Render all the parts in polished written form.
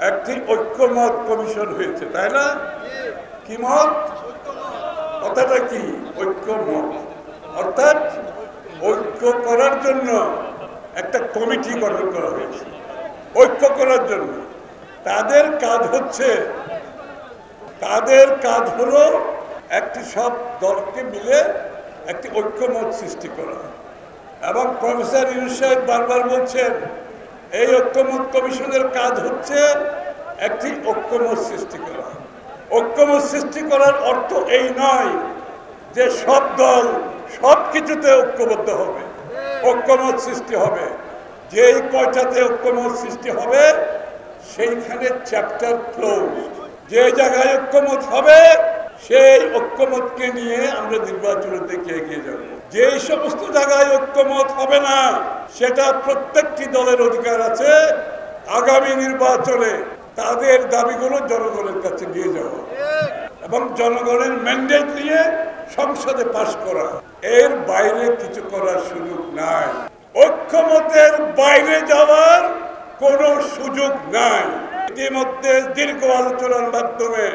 একটি ঐক্যমত কমিশন হয়েছে, তাই না? কি মত? কথাটা কি? ঐক্যমত। অর্থাৎ ঐক্য করার জন্য একটা কমিটি গঠন করা হয়েছে, ঐক্য করার জন্য। তাদের কাজ হলো একটি সব দলকে মিলে একটি ঐক্যমত সৃষ্টি করা। এবং প্রফেসর ইউনূস সাহেব বারবার বলছেন এই ঐক্যমত কমিশনের কাজ হচ্ছে একটি ঐক্যমত সৃষ্টি করা। ঐক্যমত সৃষ্টি করার অর্থ এই নয় যে সব দল সব কিছুতে ঐক্যবদ্ধ হবে, ঐক্যমত সৃষ্টি হবে। যেই কয়টাতে ঐক্যমত সৃষ্টি হবে সেইখানে চ্যাপ্টার ক্লোজ। যে জায়গায় ঐক্যমত হবে সেই ঐক্যমতকে নিয়ে আমরা নির্বাচনের দিকে এগিয়ে যাব। যেই সমস্ত জায়গায় ঐক্যমত হবে না সেটা প্রত্যেকটি দলের অধিকার আছে আগামী নির্বাচনে তাদের দাবিগুলো জনগণের কাছে নিয়ে যাওয়া এবং জনগণের ম্যান্ডেট নিয়ে সংসদে পাশ করা। এর বাইরে কিছু করার সুযোগ নাই। ঐক্যমতের বাইরে যাওয়ার কোনো সুযোগ নাই। ইতিমধ্যে দীর্ঘ আলোচনার মাধ্যমে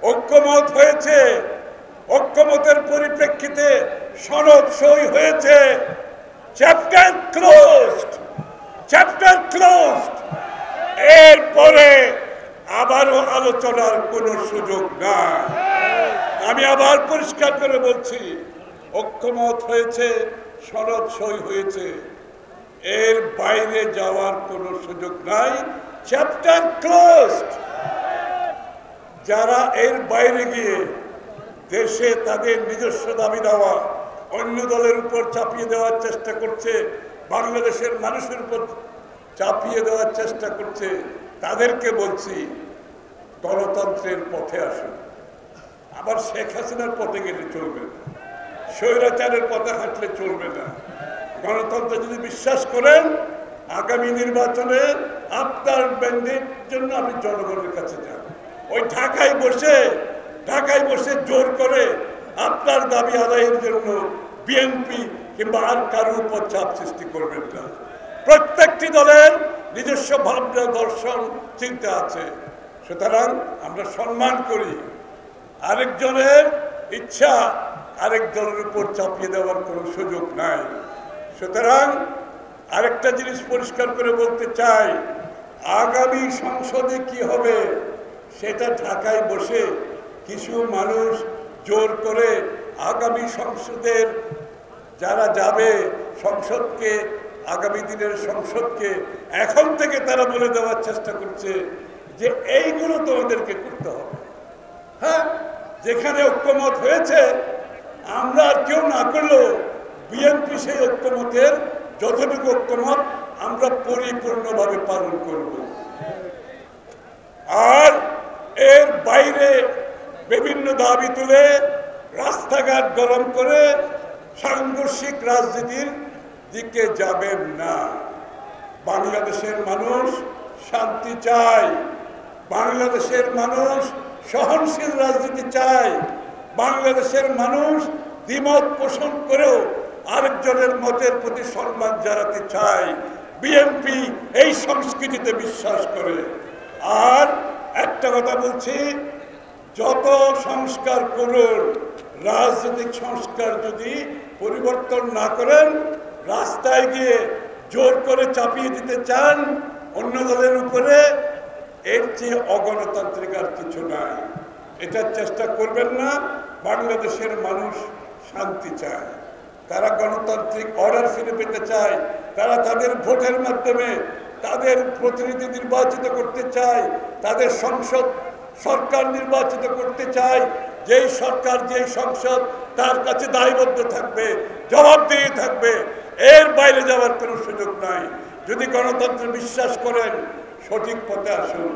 ঐক্যমত হয়েছে, ঐক্যমতের পরিপ্রেক্ষিতে সনদ সই হয়েছে। Chapter closed, chapter closed. এরপরে আবারও আলোচনার কোনো সুযোগ নাই। আমি আবার পরিষ্কার করে বলছি, ঐক্যমত হয়েছে, সনদ সই হয়েছে, এর বাইরে যাওয়ার কোনো সুযোগ নাই। Chapter closed. যারা এর বাইরে গিয়ে দেশে তাদের নিজস্ব দাবি দেওয়া অন্য দলের উপর চাপিয়ে দেওয়ার চেষ্টা করছে, বাংলাদেশের মানুষের উপর চাপিয়ে দেওয়ার চেষ্টা করছে, তাদেরকে বলছি গণতন্ত্রের পথে আসুন। আবার শেখ হাসিনার পথে গেলে চলবে না, স্বৈরাচারের পথে হাঁটলে চলবে না। গণতন্ত্রে যদি বিশ্বাস করেন আগামী নির্বাচনে আপনার ম্যান্ডেট জন্য আপনি জনগণের কাছে যান। ওই ঢাকায় বসে জোর করে আপনার দাবি আদায়ের জন্য বিএনপি কিংবা আর কারোর উপর চাপ সৃষ্টি করবেন না। প্রত্যেকটি দলের নিজস্ব ভাবনা, দর্শন, চিন্তা আছে। সুতরাং আমরা সম্মান করি। আরেকজনের ইচ্ছা আরেক দলের উপর চাপিয়ে দেওয়ার কোনো সুযোগ নাই। সুতরাং আরেকটা জিনিস পরিষ্কার করে বলতে চাই, আগামী সংসদে কি হবে সেটা ঢাকায় বসে কিছু মানুষ জোর করে আগামী সংসদের যারা যাবে সংসদকে, আগামী দিনের সংসদকে এখন থেকে তারা বলে দেওয়ার চেষ্টা করছে যে এইগুলো তোমাদেরকে করতে হবে। হ্যাঁ, যেখানে ঐক্যমত হয়েছে আমরা আর কেউ না করলেও বিএনপি সেই ঐক্যমতের যতটুকু ঐক্যমত আমরা পরিপূর্ণভাবে পালন করব। আর এর বাইরে বিভিন্ন দাবি তুলে রাস্তাঘাট গরম করে সাংঘর্ষিক রাজনীতির দিকে যাবেন না। বাংলাদেশের মানুষ শান্তি চায়, বাংলাদেশের মানুষ সহনশীল রাজনীতি চায়, বাংলাদেশের মানুষ দ্বিমত পোষণ করেও আরেকজনের মতের প্রতি সম্মান জানাতে চায়। বিএনপি এই সংস্কৃতিতে বিশ্বাস করে। আর একটা কথা বলছি, যত সংস্কার করুন, রাজনৈতিক সংস্কার যদি পরিবর্তন না করেন, রাস্তায় গিয়ে জোর করে চাপিয়ে দিতে চান অন্য দলের উপরে, এর চেয়ে অগণতান্ত্রিক আর কিছু নাই। এটার চেষ্টা করবেন না। বাংলাদেশের মানুষ শান্তি চায়, তারা গণতান্ত্রিক অর্ডার ফিরে পেতে চায়, তারা তাদের ভোটের মাধ্যমে তাদের প্রতিনিধি নির্বাচিত করতে চায়, তাদের সরকার নির্বাচিত করতে চায়, যেই সরকার যেই সংসদ তার কাছে দায়বদ্ধ থাকবে, জবাবদিহি থাকবে। এর বাইরে যাওয়ার কোনো সুযোগ নাই। যদি গণতন্ত্রে বিশ্বাস করেন সঠিক পথে আসুন।